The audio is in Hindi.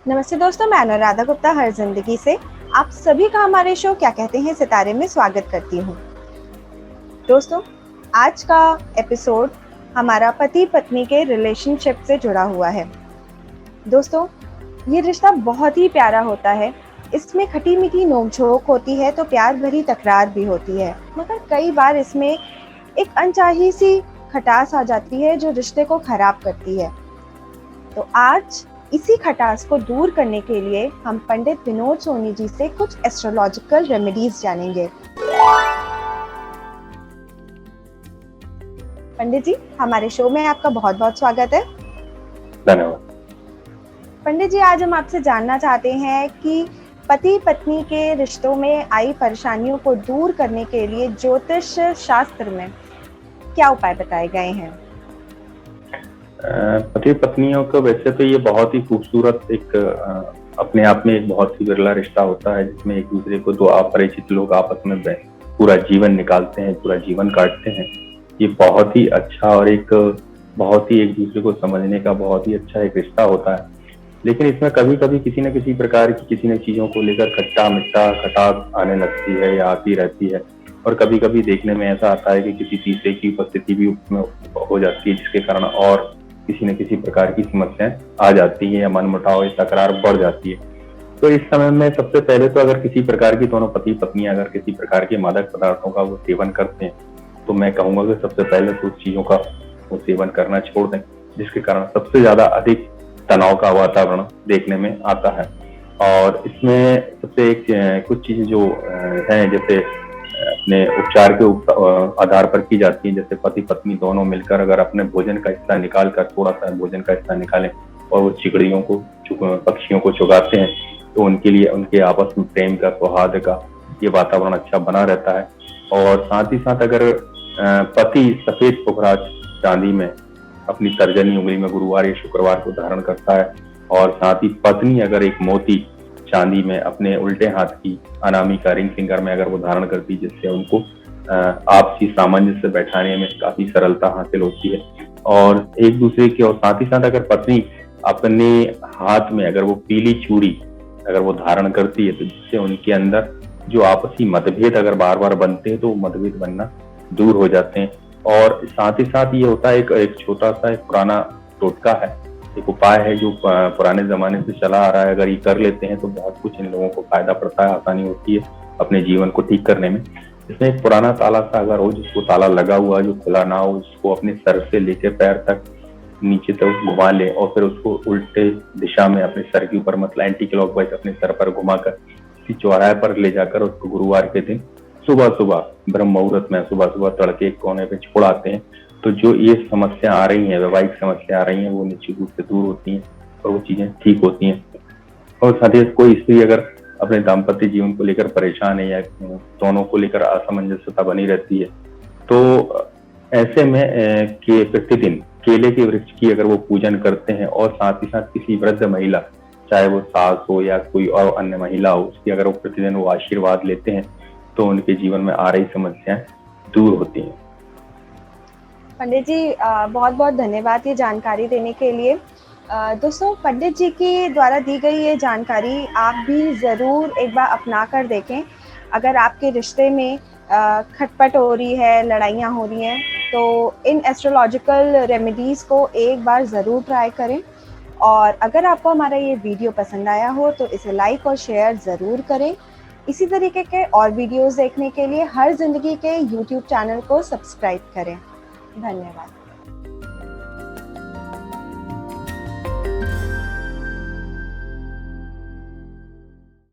नमस्ते दोस्तों, मैं अनुराधा गुप्ता हर जिंदगी से आप सभी का हमारे शो क्या कहते हैं सितारे में स्वागत करती हूँ। दोस्तों, आज का एपिसोड हमारा पति पत्नी के रिलेशनशिप से जुड़ा हुआ है। दोस्तों, ये रिश्ता बहुत ही प्यारा होता है। इसमें खटी मीठी नोकझोंक होती है तो प्यार भरी तकरार भी होती है, मगर कई बार इसमें एक अनचाही सी खटास आ जाती है जो रिश्ते को खराब करती है। तो आज इसी खटास को दूर करने के लिए हम पंडित विनोद सोनी जी से कुछ एस्ट्रोलॉजिकल रेमेडीज जानेंगे। पंडित जी, हमारे शो में आपका बहुत बहुत स्वागत है। धन्यवाद। पंडित जी, आज हम आपसे जानना चाहते हैं कि पति पत्नी के रिश्तों में आई परेशानियों को दूर करने के लिए ज्योतिष शास्त्र में क्या उपाय बताए गए हैं। पति पत्नियों का वैसे तो ये बहुत ही खूबसूरत एक अपने आप में एक बहुत ही बिरला रिश्ता होता है, जिसमें एक दूसरे को दो अपरिचित लोग आपस में पूरा जीवन निकालते हैं, पूरा जीवन काटते हैं। ये बहुत ही अच्छा और एक बहुत ही एक दूसरे को समझने का बहुत ही अच्छा एक रिश्ता होता है। लेकिन इसमें कभी कभी किसी न किसी प्रकार की किसी न चीजों को लेकर खट्टा मिट्टा खटास आने लगती है या आती रहती है, और कभी कभी देखने में ऐसा आता है कि किसी तीसरे की उपस्थिति भी उसमें हो जाती है, जिसके कारण और किसी न किसी प्रकार की समस्याएं आ जाती है या मनमुटाव या तकरार बढ़ जाती है। तो इस समय में सबसे पहले तो अगर किसी प्रकार की दोनों पति पत्नी अगर किसी प्रकार के मादक पदार्थों का वो सेवन करते हैं, तो मैं कहूंगा कि सबसे पहले तो उस चीजों का वो सेवन करना छोड़ दें, जिसके कारण सबसे ज्यादा अधिक तनाव का वातावरण देखने में आता है। और इसमें सबसे एक कुछ चीजें जो हैं, जैसे अपने उपचार के आधार पर की जाती है। जैसे पति पत्नी दोनों मिलकर अगर अपने भोजन का हिस्सा निकाल कर थोड़ा सा भोजन का हिस्सा निकालें और वो चिड़ियों को पक्षियों को चुगाते हैं, तो उनके लिए उनके आपस में प्रेम का सौहार्द का ये वातावरण अच्छा बना रहता है। और साथ ही साथ अगर पति सफेद पुखराज चांदी में अपनी तर्जनी उंगली में गुरुवार या शुक्रवार को धारण करता है, और साथ ही पत्नी अगर एक मोती चांदी में अपने उल्टे हाथ की अनामिका रिंग फिंगर में अगर वो धारण करती है, जिससे उनको आपसी सामंजस्य बैठाने में काफी सरलता हासिल होती है। और एक दूसरे की, और साथ ही साथ अगर पत्नी अपने हाथ में अगर वो पीली चूड़ी अगर वो धारण करती है, तो जिससे उनके अंदर जो आपसी मतभेद अगर बार बार बनते हैं, तो मतभेद बनना दूर हो जाते हैं। और साथ ही साथ ये होता है एक छोटा सा एक पुराना टोटका है, एक उपाय है जो पुराने जमाने से चला आ रहा है। अगर ये कर लेते हैं तो बहुत कुछ इन लोगों को फायदा पड़ता है, आसानी होती है अपने जीवन को ठीक करने में। इसमें एक पुराना ताला सा अगर हो, जिसको ताला लगा हुआ जो खुला ना हो, उसको अपने सर से लेकर पैर तक नीचे तक घुमा ले, और फिर उसको उल्टे दिशा में अपने सर के ऊपर मतलब एंटी क्लॉकवाइज अपने सर पर घुमाकर किसी चौराहे पर ले जाकर उसको गुरुवार के दिन सुबह सुबह ब्रह्म मुहूर्त में सुबह सुबह तड़के एक कोने पे छोड़ आते हैं, तो जो ये समस्या आ रही है, वैवाहिक समस्या आ रही है, वो निश्चित रूप से दूर होती हैं और वो चीजें ठीक होती हैं। और साथ ही कोई स्त्री अगर अपने दाम्पत्य जीवन को लेकर परेशान है या दोनों को लेकर असमंजसता बनी रहती है, तो ऐसे में कि प्रतिदिन केले के वृक्ष की अगर वो पूजन करते हैं, और साथ ही साथ किसी वृद्ध महिला, चाहे वो सास हो या कोई और अन्य महिला हो, उसकी अगर वो प्रतिदिन वो आशीर्वाद लेते हैं, तो उनके जीवन में आ रही समस्याएं दूर होती हैं। पंडित जी, बहुत बहुत धन्यवाद ये जानकारी देने के लिए। दोस्तों, पंडित जी के द्वारा दी गई ये जानकारी आप भी ज़रूर एक बार अपना कर देखें। अगर आपके रिश्ते में खटपट हो रही है, लड़ाइयाँ हो रही हैं, तो इन एस्ट्रोलॉजिकल रेमेडीज़ को एक बार ज़रूर ट्राई करें। और अगर आपको हमारा ये वीडियो पसंद आया हो तो इसे लाइक और शेयर ज़रूर करें। इसी तरीके के और वीडियोज़ देखने के लिए हर जिंदगी के YouTube चैनल को सब्सक्राइब करें। धन्यवाद।